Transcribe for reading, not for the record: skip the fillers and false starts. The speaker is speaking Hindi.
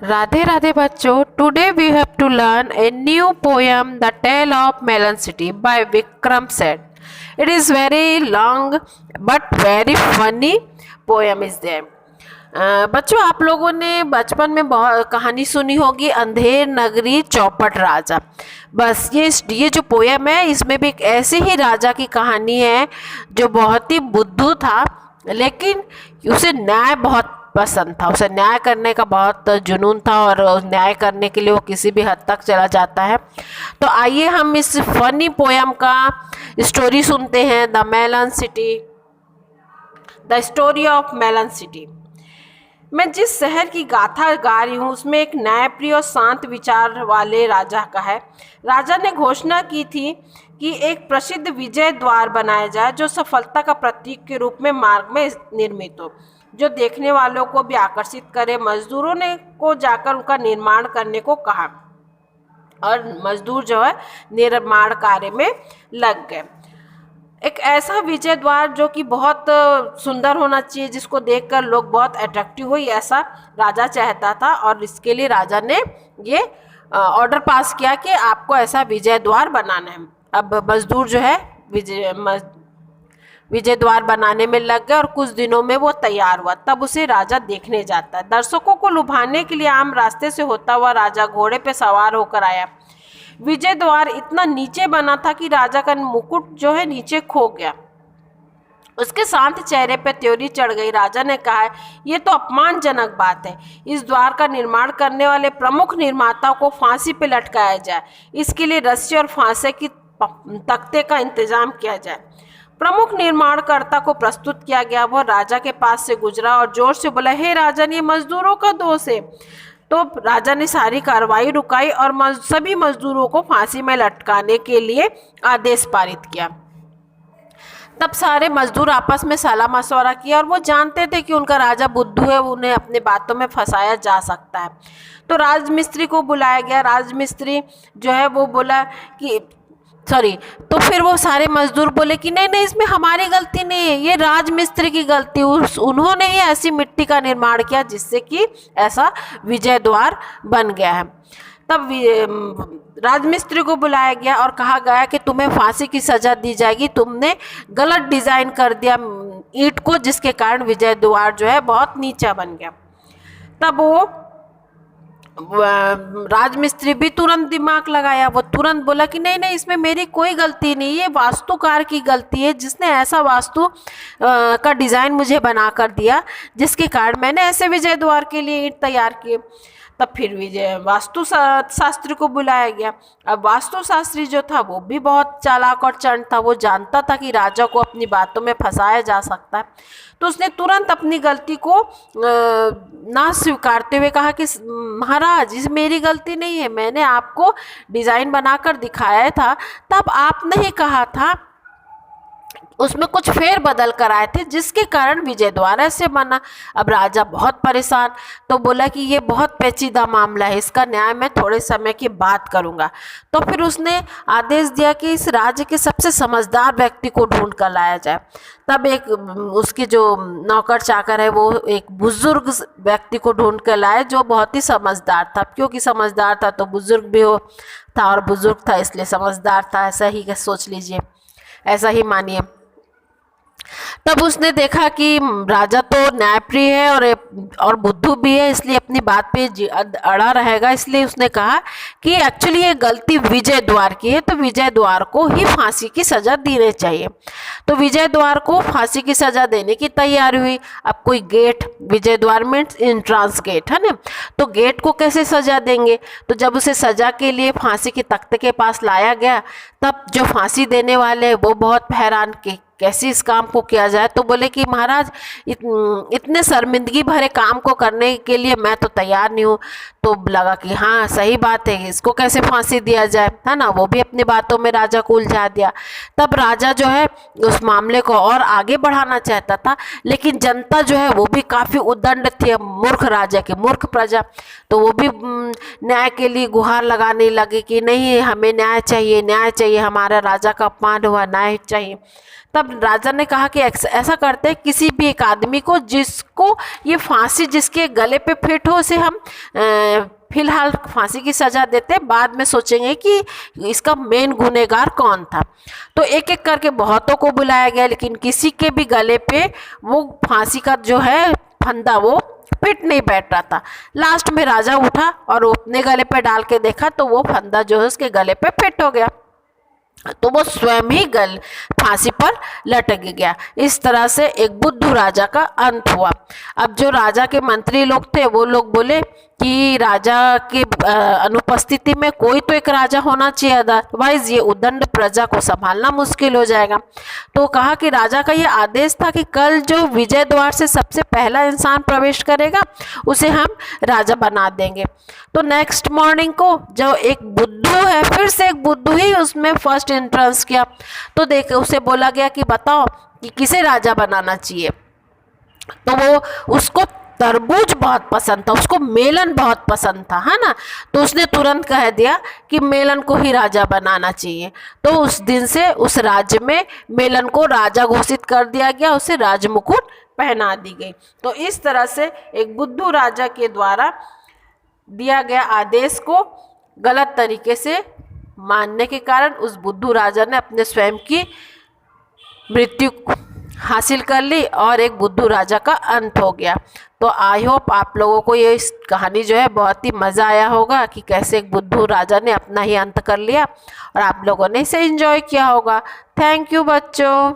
Radhe Radhe Bachcho, today we have to learn a new poem, The Tale of Melon City by Vikram Seth. It is very long but very funny poem is there. बच्चों आप लोगों ने बचपन में बहुत कहानी सुनी होगी अंधेर नगरी चौपट राजा। बस ये जो पोयम है इसमें भी एक ऐसे ही राजा की कहानी है जो बहुत ही बुद्धू था, लेकिन उसे न्याय बहुत पसंद था। उसे न्याय करने का बहुत जुनून था और न्याय करने के लिए वो किसी भी हद तक चला जाता है। तो आइए हम इस फनी पोयम का स्टोरी सुनते हैं। The Melon City, the story of Melon City. मैं जिस शहर की गाथा गा रही हूँ उसमें एक न्यायप्रिय और शांत विचार वाले राजा का है। राजा ने घोषणा की थी कि एक प्रसिद्ध विजय द्वार बनाया जाए जो सफलता का प्रतीक के रूप में मार्ग में निर्मित हो, जो देखने वालों को भी आकर्षित करे। मजदूरों ने को जाकर उनका निर्माण करने को कहा और मजदूर जो है निर्माण कार्य में लग गए। एक ऐसा विजय द्वार जो कि बहुत सुंदर होना चाहिए, जिसको देखकर लोग बहुत अट्रैक्टिव हो, ऐसा राजा चाहता था। और इसके लिए राजा ने ये ऑर्डर पास किया कि आपको ऐसा विजय द्वार बनाना है। अब मजदूर जो है विजय द्वार बनाने में लग गए और कुछ दिनों में वो तैयार हुआ। तब उसे राजा देखने जाता है। दर्शकों को लुभाने के लिए आम रास्ते से होता हुआ राजा घोड़े पे सवार होकर आया। विजय द्वार इतना नीचे बना था कि राजा का मुकुट जो है नीचे खो गया। उसके शांत चेहरे पर त्योरी चढ़ गई। राजा ने कहा, यह तो अपमानजनक बात है। इस द्वार का निर्माण करने वाले प्रमुख निर्माताओं को फांसी पर लटकाया जाए। इसके लिए रस्सी और फांसी की तख्ते का इंतजाम किया जाए। प्रमुख निर्माणकर्ता को प्रस्तुत किया गया। वह राजा के पास से गुजरा और जोर से बोला, हे राजन, ये मजदूरों का दोष है। तो राजा ने सारी कार्रवाई रुकाई और सभी मजदूरों को फांसी में लटकाने के लिए आदेश पारित किया। तब सारे मजदूर आपस में सलाह मशवरा किया और वो जानते थे कि उनका राजा बुद्धू है, उन्हें अपने बातों में फंसाया जा सकता है। तो राजमिस्त्री को बुलाया गया। राजमिस्त्री जो है वो बोला कि तो फिर वो सारे मजदूर बोले कि नहीं नहीं, इसमें हमारी गलती नहीं है, ये राजमिस्त्री की गलती, उन्होंने ही ऐसी मिट्टी का निर्माण किया जिससे कि ऐसा विजय द्वार बन गया है। तब राजमिस्त्री को बुलाया गया और कहा गया कि तुम्हें फांसी की सजा दी जाएगी, तुमने गलत डिजाइन कर दिया ईंट को, जिसके कारण विजय द्वार जो है बहुत नीचा बन गया। तब वो राजमिस्त्री भी तुरंत दिमाग लगाया। वो तुरंत बोला कि नहीं नहीं, इसमें मेरी कोई गलती नहीं, ये वास्तुकार की गलती है, जिसने ऐसा वास्तु का डिज़ाइन मुझे बना कर दिया जिसके कारण मैंने ऐसे विजय द्वार के लिए ईंट तैयार किए। तब फिर वास्तु शास्त्री को बुलाया गया। अब वास्तु शास्त्री जो था वो भी बहुत चालाक और चंट था। वो जानता था कि राजा को अपनी बातों में फंसाया जा सकता है। तो उसने तुरंत अपनी गलती को ना स्वीकारते हुए कहा कि महाराज, इस मेरी गलती नहीं है, मैंने आपको डिज़ाइन बनाकर दिखाया था, तब आपने ही कहा था, उसमें कुछ फेर बदल कर आए थे जिसके कारण विजय द्वार ऐसे बना। अब राजा बहुत परेशान, तो बोला कि ये बहुत पेचीदा मामला है, इसका न्याय मैं थोड़े समय की बात करूंगा। तो फिर उसने आदेश दिया कि इस राज्य के सबसे समझदार व्यक्ति को ढूंढ कर लाया जाए। तब एक उसके जो नौकर चाकर है वो एक बुजुर्ग व्यक्ति को ढूंढ कर लाए जो बहुत ही समझदार था। क्योंकि समझदार था तो बुजुर्ग भी हो था, और बुजुर्ग था इसलिए समझदार था, ऐसा ही सोच लीजिए, ऐसा ही मानिए। तब उसने देखा कि राजा तो न्यायप्रिय है और बुद्धू भी है, इसलिए अपनी बात पे अड़ा रहेगा। इसलिए उसने कहा कि एक्चुअली ये गलती विजय द्वार की है, तो विजय द्वार को ही फांसी की सजा देनी चाहिए। तो विजय द्वार को फांसी की सजा देने की तैयारी हुई। अब कोई गेट, विजय द्वार में एंट्रांस गेट है ना, तो गेट को कैसे सजा देंगे? तो जब उसे सजा के लिए फांसी के तख्ते के पास लाया गया, तब जो फांसी देने वाले वो बहुत हैरान कि कैसे इस काम को किया जाए। तो बोले कि महाराज, इतने शर्मिंदगी भरे काम को करने के लिए मैं तो तैयार नहीं हूँ। तो लगा कि हाँ सही बात है, इसको कैसे फांसी दिया जाए, है ना। वो भी अपनी बातों में राजा को उलझा दिया। तब राजा जो है उस मामले को और आगे बढ़ाना चाहता था, लेकिन जनता जो है वो भी काफ़ी उद्दंड थी, मूर्ख राजा की मूर्ख प्रजा। तो वो भी न्याय के लिए गुहार लगाने लगे कि नहीं, हमें न्याय चाहिए, न्याय चाहिए, हमारा राजा का अपमान हुआ, न्याय चाहिए। तब राजा ने कहा कि ऐसा करते हैं, किसी भी एक आदमी को जिसको ये फांसी जिसके गले पे फिट हो उसे हम फिलहाल फांसी की सज़ा देते, बाद में सोचेंगे कि इसका मेन गुनहगार कौन था। तो एक एक करके बहुतों को बुलाया गया, लेकिन किसी के भी गले पे वो फांसी का जो है फंदा वो फिट नहीं बैठ रहा था। लास्ट में राजा उठा और अपने गले पे डाल के देखा तो वो फंदा जो है उसके गले पे फिट हो गया, तो वो स्वयं ही फांसी पर लटक गया। इस तरह से एक बुद्धू राजा का अंत हुआ। अब जो राजा के मंत्री लोग थे वो लोग बोले कि राजा के अनुपस्थिति में कोई तो एक राजा होना चाहिए, अदरवाइज ये उद्दंड प्रजा को संभालना मुश्किल हो जाएगा। तो कहा कि राजा का ये आदेश था कि कल जो विजय द्वार से सबसे पहला इंसान प्रवेश करेगा उसे हम राजा बना देंगे। तो नेक्स्ट मॉर्निंग को जो एक बुद्धू है, फिर से एक बुद्धू ही उसमें फर्स्ट एंट्रेंस किया, तो देख उसे बोला गया कि बताओ कि किसे राजा बनाना चाहिए। तो वो उसको तरबूज बहुत पसंद था, उसको मेलन बहुत पसंद था, है ना। तो उसने तुरंत कह दिया कि मेलन को ही राजा बनाना चाहिए। तो उस दिन से उस राज्य में मेलन को राजा घोषित कर दिया गया, उसे राजमुकुट पहना दी गई। तो इस तरह से एक बुद्धू राजा के द्वारा दिया गया आदेश को गलत तरीके से मानने के कारण उस बुद्धू राजा ने अपने स्वयं की मृत्यु हासिल कर ली और एक बुद्धू राजा का अंत हो गया। तो आई होप आप लोगों को ये इस कहानी जो है बहुत ही मज़ा आया होगा कि कैसे एक बुद्धू राजा ने अपना ही अंत कर लिया, और आप लोगों ने इसे एंजॉय किया होगा। थैंक यू बच्चों।